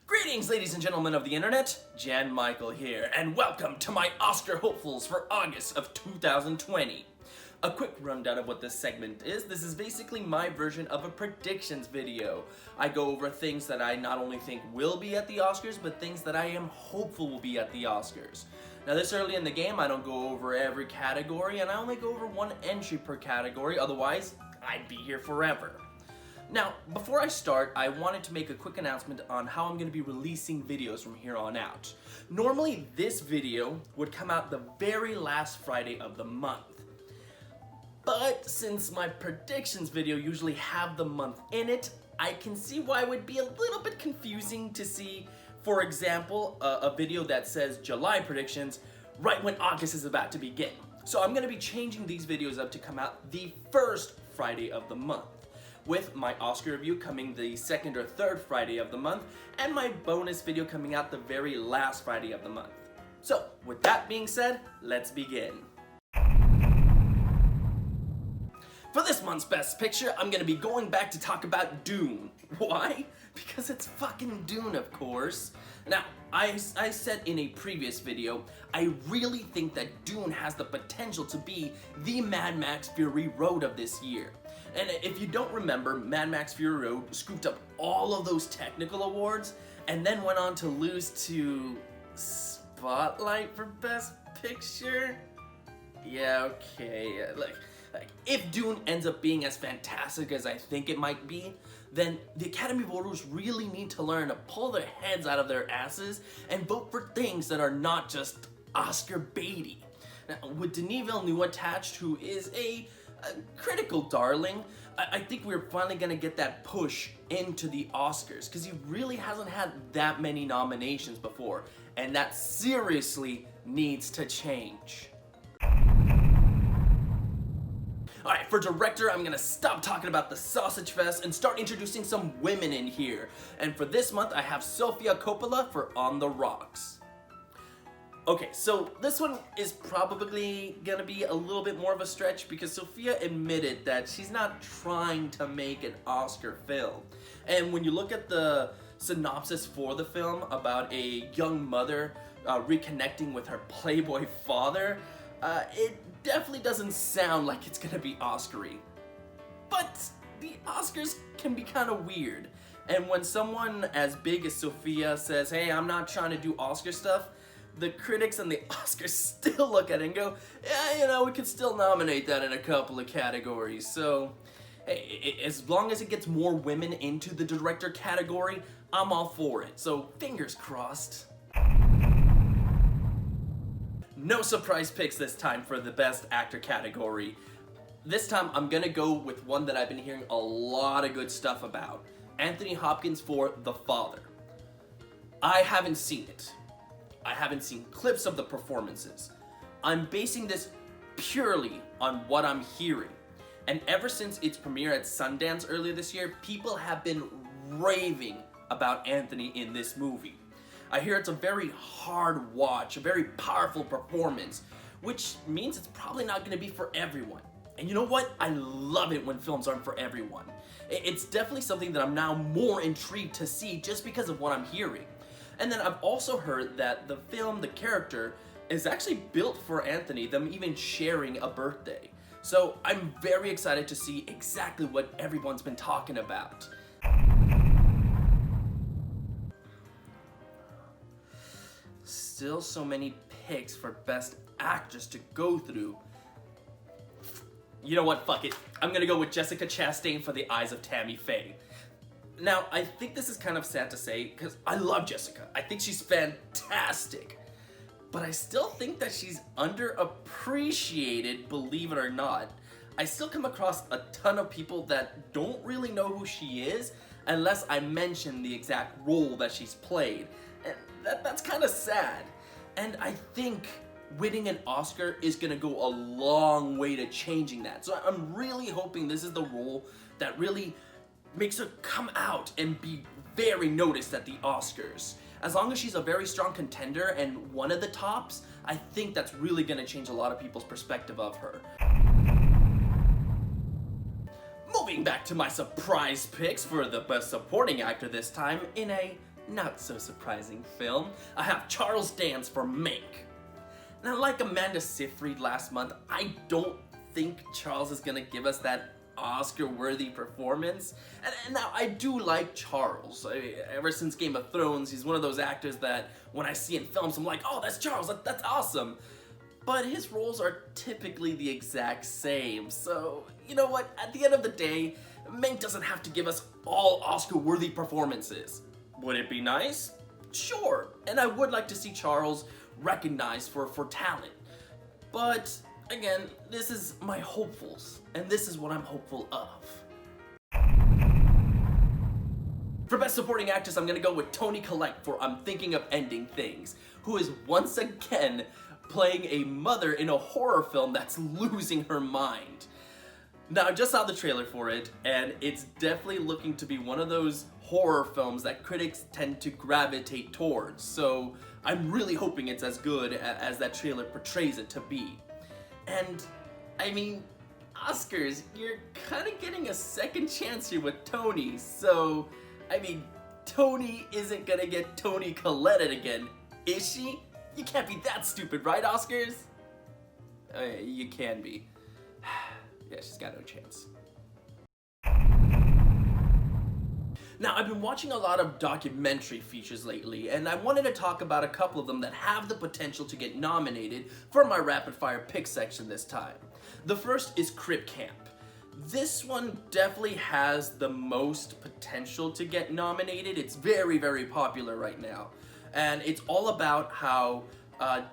Greetings, ladies and gentlemen of the internet, Jan Michael here, and welcome to my Oscar hopefuls for August of 2020. A quick rundown of what this segment is. This is basically my version of a predictions video. I go over things that I not only think will be at the Oscars, but things that I am hopeful will be at the Oscars. Now this early in the game, I don't go over every category, and I only go over one entry per category, otherwise I'd be here forever. Now, before I start, I wanted to make a quick announcement on how I'm going to be releasing videos from here on out. Normally, this video would come out the very last Friday of the month. But since my predictions video usually have the month in it, I can see why it would be a little bit confusing to see, for example, a video that says July predictions right when August is about to begin. So I'm going to be changing these videos up to come out the first Friday of the month, with my Oscar review coming the second or third Friday of the month, and my bonus video coming out the very last Friday of the month. So, with that being said, let's begin. For this month's Best Picture, I'm gonna be going back to talk about Dune. Why? Because it's fucking Dune, of course. Now, I said in a previous video, I really think that Dune has the potential to be the Mad Max Fury Road of this year. And if you don't remember, Mad Max Fury Road scooped up all of those technical awards and then went on to lose to Spotlight for Best Picture? Yeah, okay, like if Dune ends up being as fantastic as I think it might be, then the Academy voters really need to learn to pull their heads out of their asses and vote for things that are not just Oscar baity. Now, with Denis Villeneuve attached, who is a critical darling, I think we're finally gonna get that push into the Oscars, because he really hasn't had that many nominations before, and that seriously needs to change. Alright, for director, I'm gonna stop talking about the Sausage Fest and start introducing some women in here. And for this month, I have Sofia Coppola for On the Rocks. Okay, so this one is probably gonna be a little bit more of a stretch because Sofia admitted that she's not trying to make an Oscar film. And when you look at the synopsis for the film about a young mother reconnecting with her playboy father, it definitely doesn't sound like it's gonna be Oscar-y. But the Oscars can be kind of weird. And when someone as big as Sofia says, hey, I'm not trying to do Oscar stuff, the critics and the Oscars still look at it and go, yeah, you know, we could still nominate that in a couple of categories. So, hey, as long as it gets more women into the director category, I'm all for it. So, fingers crossed. No surprise picks this time for the Best Actor category. This time, I'm gonna go with one that I've been hearing a lot of good stuff about. Anthony Hopkins for The Father. I haven't seen it. I haven't seen clips of the performances. I'm basing this purely on what I'm hearing. And ever since its premiere at Sundance earlier this year, people have been raving about Anthony in this movie. I hear it's a very hard watch, a very powerful performance, which means it's probably not gonna be for everyone. And you know what? I love it when films aren't for everyone. It's definitely something that I'm now more intrigued to see just because of what I'm hearing. And then I've also heard that the film, the character, is actually built for Anthony, them even sharing a birthday. So I'm very excited to see exactly what everyone's been talking about. Still so many picks for Best Actress to go through. You know what, fuck it. I'm gonna go with Jessica Chastain for The Eyes of Tammy Faye. Now, I think this is kind of sad to say, because I love Jessica. I think she's fantastic. But I still think that she's underappreciated, believe it or not. I still come across a ton of people that don't really know who she is, unless I mention the exact role that she's played. And that's kind of sad. And I think winning an Oscar is gonna go a long way to changing that. So I'm really hoping this is the role that really makes her come out and be very noticed at the Oscars. As long as she's a very strong contender and one of the tops, I think that's really gonna change a lot of people's perspective of her. Moving back to my surprise picks for the Best Supporting Actor this time, in a not so surprising film. I have Charles Dance for Mank. Now, like Amanda Seyfried last month, I don't think Charles is gonna give us that Oscar-worthy performance. And now, I do like Charles. Ever since Game of Thrones, he's one of those actors that when I see in films, I'm like, oh, that's Charles, that's awesome. But his roles are typically the exact same. So, you know what? At the end of the day, Mank doesn't have to give us all Oscar-worthy performances. Would it be nice? Sure. And I would like to see Charles recognized for talent. But again, this is my hopefuls, and this is what I'm hopeful of. For Best Supporting Actress, I'm gonna go with Toni Collette for I'm Thinking of Ending Things, who is once again playing a mother in a horror film that's losing her mind. Now, I just saw the trailer for it, and it's definitely looking to be one of those horror films that critics tend to gravitate towards, so I'm really hoping it's as good as that trailer portrays it to be. And, I mean, Oscars, you're kind of getting a second chance here with Toni, so, I mean, Toni isn't gonna get Toni Collette again, is she? You can't be that stupid, right, Oscars? You can be. Yeah, she's got no chance. Now, I've been watching a lot of documentary features lately, and I wanted to talk about a couple of them that have the potential to get nominated for my rapid fire pick section this time. The first is Crip Camp. This one definitely has the most potential to get nominated. It's very, very popular right now. And it's all about how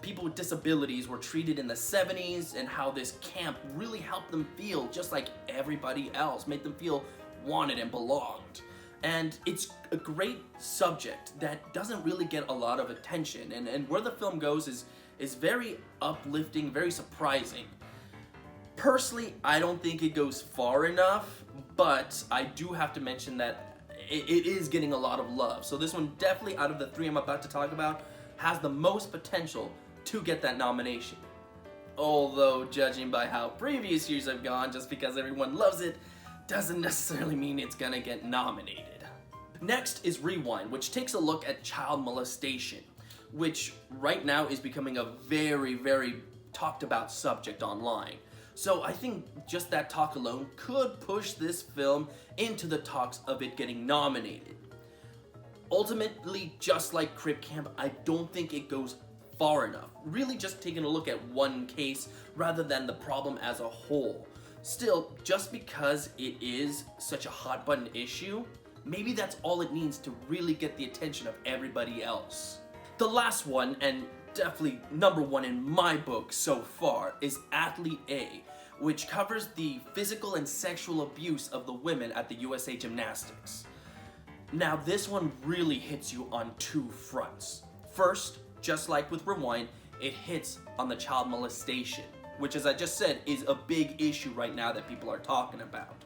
people with disabilities were treated in the 70s and how this camp really helped them feel just like everybody else, made them feel wanted and belonged. And it's a great subject that doesn't really get a lot of attention, and where the film goes is very uplifting, very surprising. Personally, I don't think it goes far enough, but I do have to mention that it is getting a lot of love. So this one definitely, out of the three I'm about to talk about, has the most potential to get that nomination. Although, judging by how previous years have gone, just because everyone loves it, doesn't necessarily mean it's gonna get nominated. Next is Rewind, which takes a look at child molestation, which right now is becoming a very, very talked about subject online. So I think just that talk alone could push this film into the talks of it getting nominated. Ultimately, just like Crip Camp, I don't think it goes far enough. Really just taking a look at one case rather than the problem as a whole. Still, just because it is such a hot button issue, maybe that's all it needs to really get the attention of everybody else. The last one, and definitely number one in my book so far, is Athlete A, which covers the physical and sexual abuse of the women at the USA Gymnastics. Now, this one really hits you on two fronts. First, just like with Rewind, it hits on the child molestation, which, as I just said, is a big issue right now that people are talking about.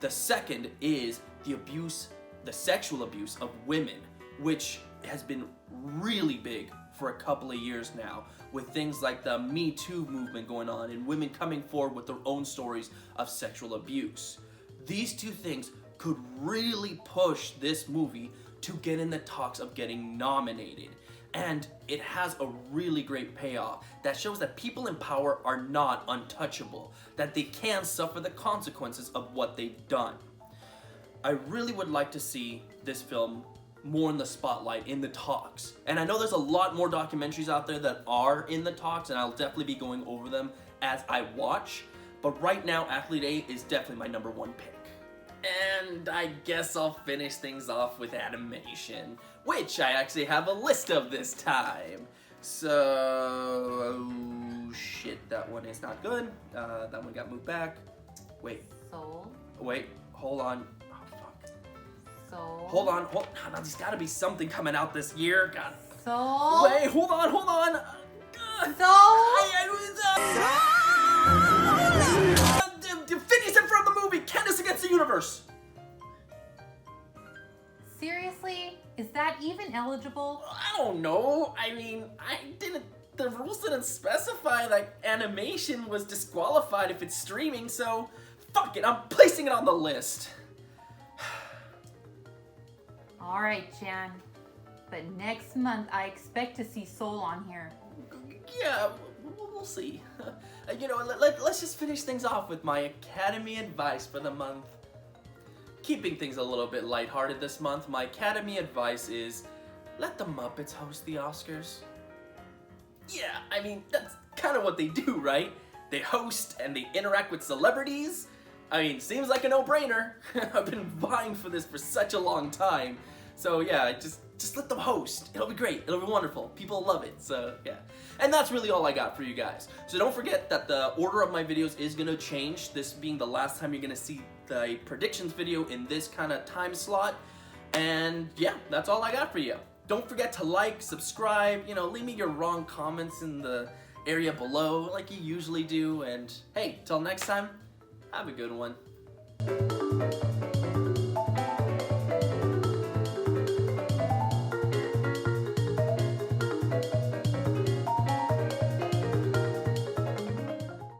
The second is the abuse, the sexual abuse of women, which has been really big for a couple of years now, with things like the Me Too movement going on and women coming forward with their own stories of sexual abuse. These two things could really push this movie to get in the talks of getting nominated. And it has a really great payoff that shows that people in power are not untouchable, that they can suffer the consequences of what they've done. I really would like to see this film more in the spotlight, in the talks. And I know there's a lot more documentaries out there that are in the talks, and I'll definitely be going over them as I watch. But right now, Athlete A is definitely my number one pick. And I guess I'll finish things off with animation, which I actually have a list of this time. So, oh shit, that one is not good. That one got moved back. Wait. Soul. Wait, hold on. Oh, fuck. Soul. Hold on. There's gotta be something coming out this year. God. Soul. Wait, hold on. Finish it from the movie, Candace Against the Universe. Seriously? Is that even eligible? I don't know. I mean, the rules didn't specify that animation was disqualified if it's streaming, so fuck it, I'm placing it on the list. Alright, Jan. but next month I expect to see Soul on here. Yeah, we'll see. Let's just finish things off with my Academy advice for the month. Keeping things a little bit lighthearted this month, my Academy advice is let the Muppets host the Oscars. Yeah, I mean, that's kind of what they do, right? They host and they interact with celebrities. I mean, seems like a no-brainer. I've been vying for this for such a long time. So yeah, just let them host. It'll be great. It'll be wonderful. People love it. So yeah. And that's really all I got for you guys. So don't forget that the order of my videos is going to change. This being the last time you're going to see the predictions video in this kind of time slot. And yeah, that's all I got for you. Don't forget to like, subscribe, leave me your wrong comments in the area below like you usually do. And hey, till next time, have a good one.